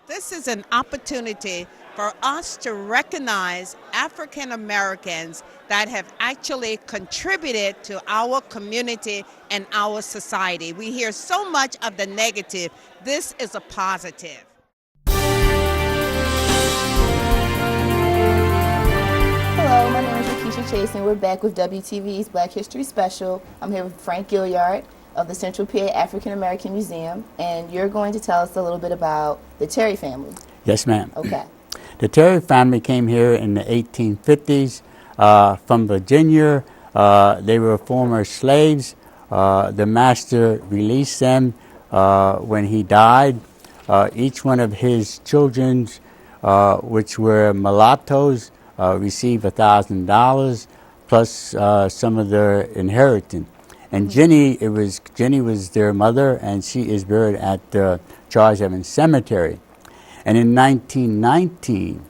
This is an opportunity for us to recognize African Americans that have actually contributed to our community and our society. We hear so much of the negative. This is a positive. Hello, my name is Lakeisha Chase, and we're back with WTVE's Black History Special. I'm here with Frank Gilyard of the Central PA African American Museum, and you're going to tell us a little bit about the Terry family. Yes, ma'am. Okay. The Terry family came here in the 1850s from Virginia. They were former slaves. The master released them when he died. Each one of his children, which were mulattoes, received $1,000 plus some of their inheritance. And Jenny was their mother, and she is buried at the Charles Evans Cemetery. And in 1919,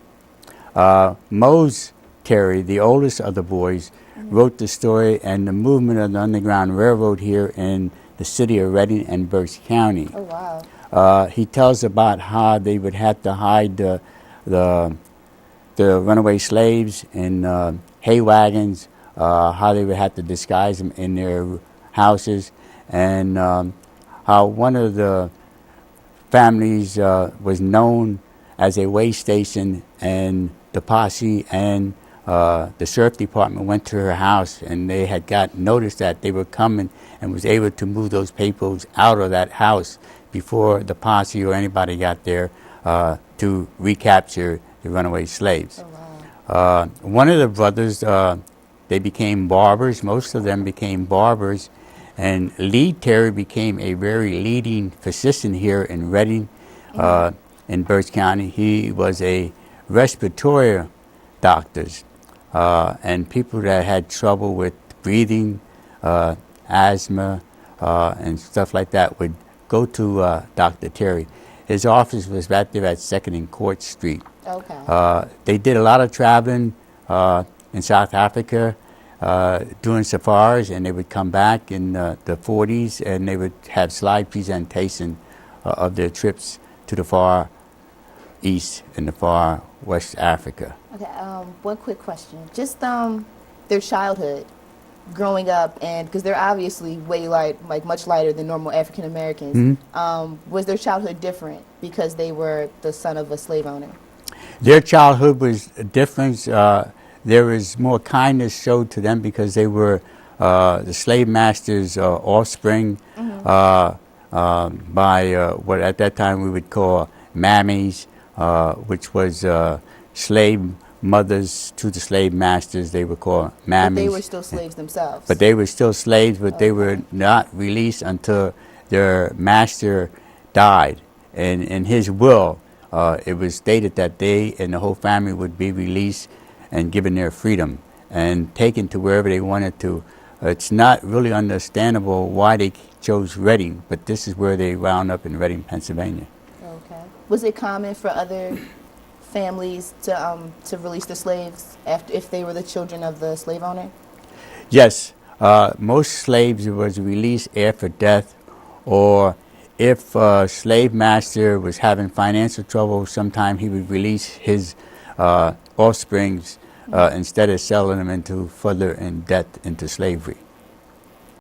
Mose Terry, the oldest of the boys, wrote the story and the movement of the Underground Railroad here in the city of Reading and Berks County. Oh, wow. He tells about how they would have to hide the runaway slaves in hay wagons, how they would have to disguise them in their houses, and how one of the families was known as a way station, and the posse and the sheriff department went to her house, and they had got notice that they were coming and was able to move those people out of that house before the posse or anybody got there to recapture the runaway slaves. Oh, wow. One of the brothers, they became barbers. Most of them became barbers. And Lee Terry became a very leading physician here in Reading, in Berks County. He was a respiratory doctor, and people that had trouble with breathing, asthma, and stuff like that would go to Dr. Terry. His office was right there at 2nd and Court Street. Okay. They did a lot of traveling in South Africa, doing safaris, and they would come back in the 40s, and they would have slide presentation of their trips to the far east and the far west Africa. Okay. One quick question. Just their childhood, growing up, and because they're obviously much lighter than normal African Americans. Was their childhood different because they were the son of a slave owner? Their childhood was different. There was more kindness showed to them because they were the slave master's offspring by what at that time we would call mammies, which was slave mothers to the slave masters. They were called mammies. But they were still slaves themselves. But they were still slaves, but they were not released until their master died. And in his will, it was stated that they and the whole family would be released and given their freedom and taken to wherever they wanted to. It's not really understandable why they chose Reading, but this is where they wound up in Reading, Pennsylvania. Okay. Was it common for other families to release the slaves if they were the children of the slave owner? Yes. Most slaves was released after death, or if a slave master was having financial trouble, sometime he would release his offsprings instead of selling them into further in debt into slavery.